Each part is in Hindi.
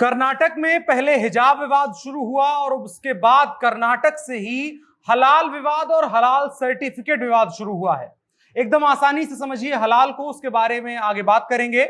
कर्नाटक में पहले हिजाब विवाद शुरू हुआ और उसके बाद कर्नाटक से ही हलाल विवाद और हलाल सर्टिफिकेट विवाद शुरू हुआ है। एकदम आसानी से समझिए हलाल को, उसके बारे में आगे बात करेंगे।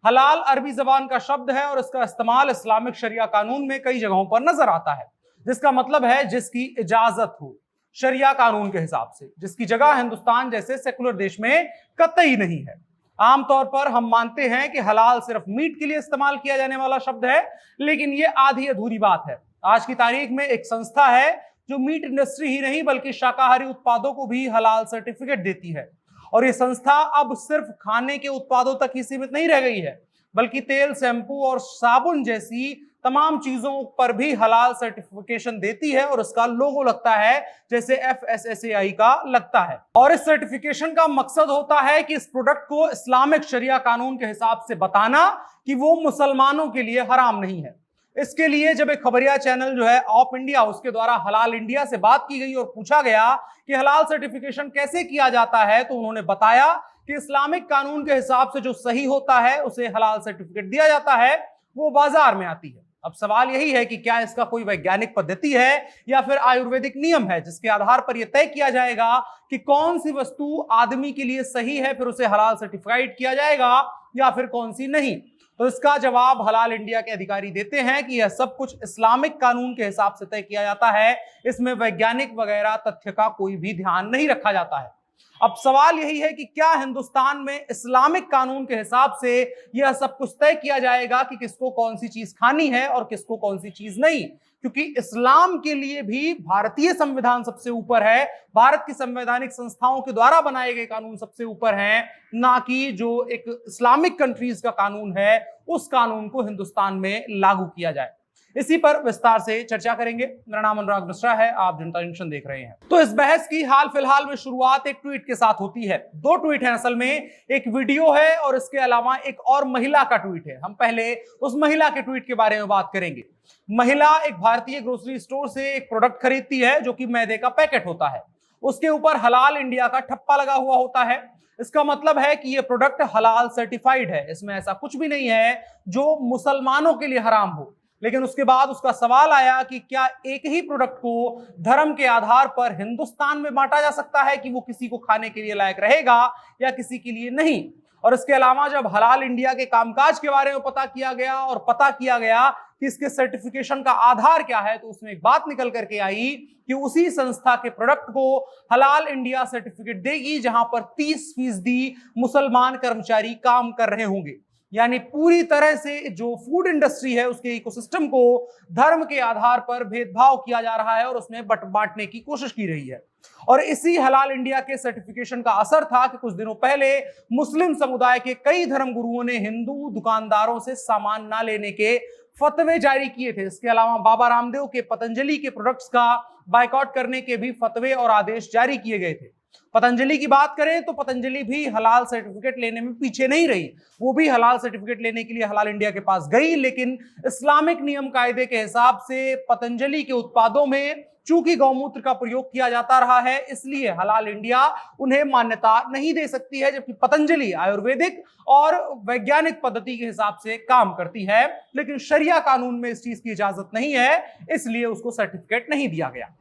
हलाल अरबी जबान का शब्द है और इसका इस्तेमाल इस्लामिक शरिया कानून में कई जगहों पर नजर आता है, जिसका मतलब है जिसकी इजाजत हो शरिया कानून के हिसाब से, जिसकी जगह हिंदुस्तान जैसे सेकुलर देश में कतई नहीं है। आमतौर पर हम मानते हैं कि हलाल सिर्फ मीट के लिए इस्तेमाल किया जाने वाला शब्द है, लेकिन यह आधी अधूरी बात है। आज की तारीख में एक संस्था है जो मीट इंडस्ट्री ही नहीं बल्कि शाकाहारी उत्पादों को भी हलाल सर्टिफिकेट देती है, और यह संस्था अब सिर्फ खाने के उत्पादों तक ही सीमित नहीं रह गई है, बल्कि तेल, शैम्पू और साबुन जैसी तमाम चीजों पर भी हलाल सर्टिफिकेशन देती है, और इसका लोगो लगता है जैसे FSSAI का लगता है। और इस सर्टिफिकेशन का मकसद होता है कि इस प्रोडक्ट को इस्लामिक शरिया कानून के हिसाब से बताना कि वो मुसलमानों के लिए हराम नहीं है। इसके लिए जब एक खबरिया चैनल जो है ऑफ इंडिया, उसके द्वारा हलाल इंडिया से बात की गई और पूछा गया कि हलाल सर्टिफिकेशन कैसे किया जाता है, तो उन्होंने बताया कि इस्लामिक कानून के हिसाब से जो सही होता है उसे हलाल सर्टिफिकेट दिया जाता है, वो बाजार में आती है। अब सवाल यही है कि क्या इसका कोई वैज्ञानिक पद्धति है या फिर आयुर्वेदिक नियम है जिसके आधार पर यह तय किया जाएगा कि कौन सी वस्तु आदमी के लिए सही है, फिर उसे हलाल सर्टिफाइड किया जाएगा या फिर कौन सी नहीं। तो इसका जवाब हलाल इंडिया के अधिकारी देते हैं कि यह सब कुछ इस्लामिक कानून के हिसाब से तय किया जाता है, इसमें वैज्ञानिक वगैरह तथ्य का कोई भी ध्यान नहीं रखा जाता है। अब सवाल यही है कि क्या हिंदुस्तान में इस्लामिक कानून के हिसाब से यह सब कुछ तय किया जाएगा कि किसको कौन सी चीज खानी है और किसको कौन सी चीज नहीं, क्योंकि इस्लाम के लिए भी भारतीय संविधान सबसे ऊपर है, भारत की संवैधानिक संस्थाओं के द्वारा बनाए गए कानून सबसे ऊपर हैं, ना कि जो एक इस्लामिक कंट्रीज का कानून है उस कानून को हिंदुस्तान में लागू किया जाए। इसी पर विस्तार से चर्चा करेंगे। मेरा नाम अनुराग मिश्रा है, आप जनता जंक्शन देख रहे हैं। तो इस बहस की हाल फिलहाल में शुरुआत एक ट्वीट के साथ होती है। दो ट्वीट हैं असल में, एक वीडियो है और इसके अलावा एक और महिला का ट्वीट है। हम पहले उस महिला के ट्वीट के बारे में बात करेंगे। महिला एक भारतीय ग्रोसरी स्टोर से एक प्रोडक्ट खरीदती है जो कि मैदे का पैकेट होता है, उसके ऊपर हलाल इंडिया का ठप्पा लगा हुआ होता है। इसका मतलब है कि यह प्रोडक्ट हलाल सर्टिफाइड है, इसमें ऐसा कुछ भी नहीं है जो मुसलमानों के लिए हराम हो। लेकिन उसके बाद उसका सवाल आया कि क्या एक ही प्रोडक्ट को धर्म के आधार पर हिंदुस्तान में बांटा जा सकता है कि वो किसी को खाने के लिए लायक रहेगा या किसी के लिए नहीं। और इसके अलावा जब हलाल इंडिया के कामकाज के बारे में पता किया गया और पता किया गया कि इसके सर्टिफिकेशन का आधार क्या है, तो उसमें एक बात निकल करके आई कि उसी संस्था के प्रोडक्ट को हलाल इंडिया सर्टिफिकेट देगी जहां पर 30% मुसलमान कर्मचारी काम कर रहे होंगे। यानी पूरी तरह से जो फूड इंडस्ट्री है उसके इकोसिस्टम को धर्म के आधार पर भेदभाव किया जा रहा है और उसमें बांटने की कोशिश की रही है। और इसी हलाल इंडिया के सर्टिफिकेशन का असर था कि कुछ दिनों पहले मुस्लिम समुदाय के कई धर्मगुरुओं ने हिंदू दुकानदारों से सामान ना लेने के फतवे जारी किए थे। इसके अलावा बाबा रामदेव के पतंजलि के प्रोडक्ट्स का बायकॉट करने के भी फतवे और आदेश जारी किए गए थे। पतंजलि की बात करें तो पतंजलि भी हलाल सर्टिफिकेट लेने में पीछे नहीं रही, वो भी हलाल सर्टिफिकेट लेने के लिए हलाल इंडिया के पास गई, लेकिन इस्लामिक नियम कायदे के हिसाब से पतंजलि के उत्पादों में चूंकि गौमूत्र का प्रयोग किया जाता रहा है, इसलिए हलाल इंडिया उन्हें मान्यता नहीं दे सकती है, जबकि पतंजलि आयुर्वेदिक और वैज्ञानिक पद्धति के हिसाब से काम करती है। लेकिन शरिया कानून में इस चीज की इजाजत नहीं है, इसलिए उसको सर्टिफिकेट नहीं दिया गया।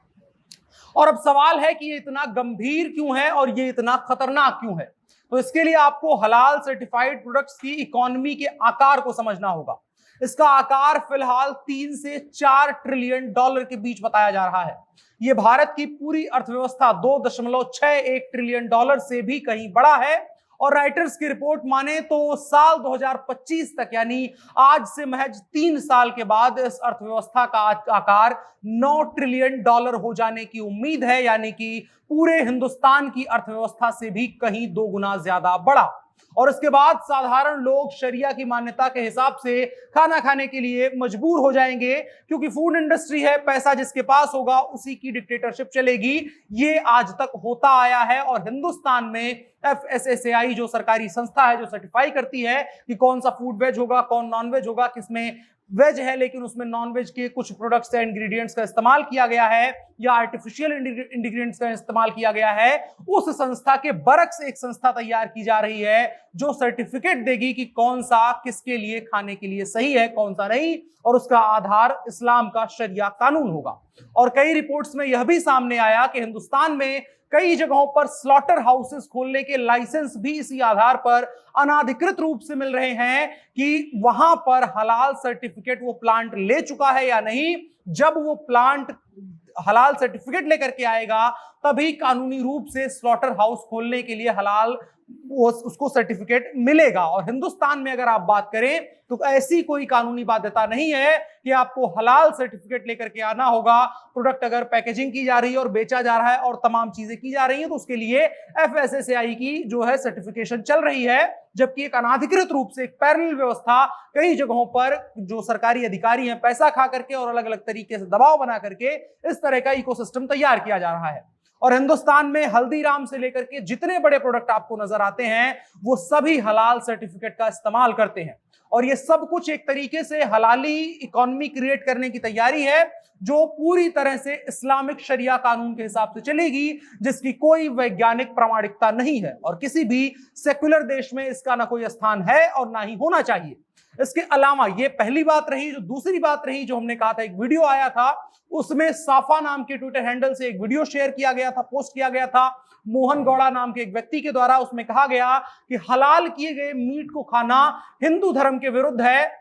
और अब सवाल है कि ये इतना गंभीर क्यों है और ये इतना खतरनाक क्यों है। तो इसके लिए आपको हलाल सर्टिफाइड प्रोडक्ट्स की इकोनॉमी के आकार को समझना होगा। इसका आकार फिलहाल 3 से 4 ट्रिलियन डॉलर के बीच बताया जा रहा है। यह भारत की पूरी अर्थव्यवस्था 2.61 ट्रिलियन डॉलर से भी कहीं बड़ा है। और राइटर्स की रिपोर्ट माने तो साल 2025 तक, यानी आज से महज 3 साल के बाद, इस अर्थव्यवस्था का आकार 9 ट्रिलियन डॉलर हो जाने की उम्मीद है, यानी कि पूरे हिंदुस्तान की अर्थव्यवस्था से भी कहीं 2 गुना ज्यादा बड़ा। और इसके बाद साधारण लोग शरिया की मान्यता के हिसाब से खाना खाने के लिए मजबूर हो जाएंगे, क्योंकि फूड इंडस्ट्री है, पैसा जिसके पास होगा उसी की डिक्टेटरशिप चलेगी। ये आज तक होता आया है। और हिंदुस्तान में FSSAI जो सरकारी संस्था है जो सर्टिफाई करती है कि कौन सा फूड वेज होगा, कौन नॉन वेज होगा, किसमें वेज है लेकिन उसमें नॉन वेज के कुछ प्रोडक्ट्स या इंग्रेडिएंट्स का इस्तेमाल किया गया है या आर्टिफिशियल इंग्रेडिएंट्स का इस्तेमाल किया गया है, उस संस्था के बरक्स एक संस्था तैयार की जा रही है जो सर्टिफिकेट देगी कि कौन सा किसके लिए खाने के लिए सही है, कौन सा नहीं, और उसका आधार इस्लाम का शरिया कानून होगा। और कई रिपोर्ट्स में यह भी सामने आया कि हिंदुस्तान में कई जगहों पर स्लॉटर हाउसेस खोलने के लाइसेंस भी इसी आधार पर अनाधिकृत रूप से मिल रहे हैं कि वहां पर हलाल सर्टिफिकेट वो प्लांट ले चुका है या नहीं। जब वो प्लांट हलाल सर्टिफिकेट लेकर के आएगा तभी कानूनी रूप से स्लॉटर हाउस खोलने के लिए हलाल उसको सर्टिफिकेट मिलेगा। और हिंदुस्तान में अगर आप बात करें तो ऐसी कोई कानूनी बाध्यता नहीं है कि आपको हलाल सर्टिफिकेट लेकर के आना होगा। प्रोडक्ट अगर पैकेजिंग की जा रही है और बेचा जा रहा है और तमाम चीजें की जा रही हैं तो उसके लिए FSSAI की जो है सर्टिफिकेशन चल रही है। जबकि एक अनाधिकृत रूप से एक पैरेलल व्यवस्था कई जगहों पर जो सरकारी अधिकारी हैं पैसा खा करके और अलग अलग तरीके से दबाव बना करके इस तरह का इकोसिस्टम तैयार किया जा रहा है। और हिंदुस्तान में हल्दीराम से लेकर के जितने बड़े प्रोडक्ट आपको नजर आते हैं वो सभी हलाल सर्टिफिकेट का इस्तेमाल करते हैं। और ये सब कुछ एक तरीके से हलाली इकोनॉमी क्रिएट करने की तैयारी है जो पूरी तरह से इस्लामिक शरिया कानून के हिसाब से चलेगी, जिसकी कोई वैज्ञानिक प्रामाणिकता नहीं है और किसी भी सेक्युलर देश में इसका ना कोई स्थान है और ना ही होना चाहिए। इसके अलावा ये पहली बात रही। जो दूसरी बात रही, जो हमने कहा था, एक वीडियो आया था उसमें साफा नाम के ट्विटर हैंडल से एक वीडियो शेयर किया गया था, पोस्ट किया गया था मोहन गौड़ा नाम के एक व्यक्ति के द्वारा। उसमें कहा गया कि हलाल किए गए मीट को खाना हिंदू धर्म के विरुद्ध है,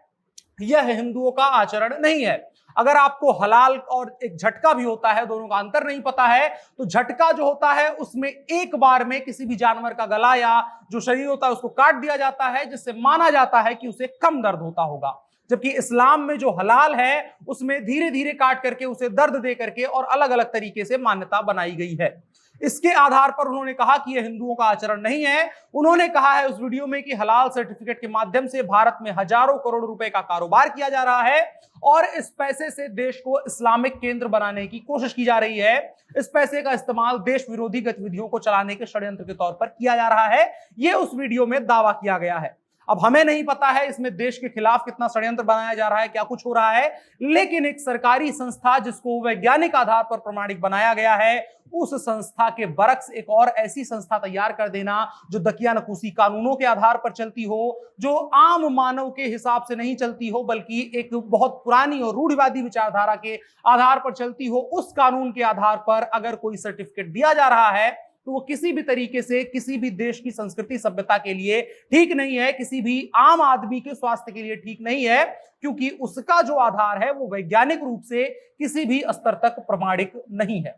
यह हिंदुओं का आचरण नहीं है। अगर आपको हलाल और एक झटका भी होता है, दोनों का अंतर नहीं पता है, तो झटका जो होता है उसमें एक बार में किसी भी जानवर का गला या जो शरीर होता है उसको काट दिया जाता है, जिससे माना जाता है कि उसे कम दर्द होता होगा। जबकि इस्लाम में जो हलाल है उसमें धीरे धीरे काट करके उसे दर्द दे करके और अलग अलग तरीके से मान्यता बनाई गई है। इसके आधार पर उन्होंने कहा कि यह हिंदुओं का आचरण नहीं है। उन्होंने कहा है उस वीडियो में कि हलाल सर्टिफिकेट के माध्यम से भारत में हजारों करोड़ रुपए का कारोबार किया जा रहा है और इस पैसे से देश को इस्लामिक केंद्र बनाने की कोशिश की जा रही है। इस पैसे का इस्तेमाल देश विरोधी गतिविधियों को चलाने के षड्यंत्र के तौर पर किया जा रहा है, यह उस वीडियो में दावा किया गया है। अब हमें नहीं पता है इसमें देश के खिलाफ कितना षड्यंत्र बनाया जा रहा है, क्या कुछ हो रहा है, लेकिन एक सरकारी संस्था जिसको वैज्ञानिक आधार पर प्रमाणिक बनाया गया है, उस संस्था के बरक्स एक और ऐसी संस्था तैयार कर देना जो दकियानकुसी कानूनों के आधार पर चलती हो, जो आम मानव के हिसाब से नहीं चलती हो बल्कि एक बहुत पुरानी और रूढ़िवादी विचारधारा के आधार पर चलती हो, उस कानून के आधार पर अगर कोई सर्टिफिकेट दिया जा रहा है तो वो किसी भी तरीके से किसी भी देश की संस्कृति सभ्यता के लिए ठीक नहीं है, किसी भी आम आदमी के स्वास्थ्य के लिए ठीक नहीं है, क्योंकि उसका जो आधार है वो वैज्ञानिक रूप से किसी भी स्तर तक प्रमाणिक नहीं है।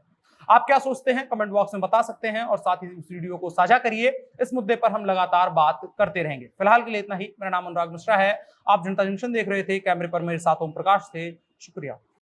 आप क्या सोचते हैं कमेंट बॉक्स में बता सकते हैं और साथ ही इस वीडियो को साझा करिए। इस मुद्दे पर हम लगातार बात करते रहेंगे। फिलहाल के लिए इतना ही। मेरा नाम अनुराग मिश्रा है, आप जनता जंक्शन देख रहे थे। कैमरे पर मेरे साथ ओम प्रकाश थे। शुक्रिया।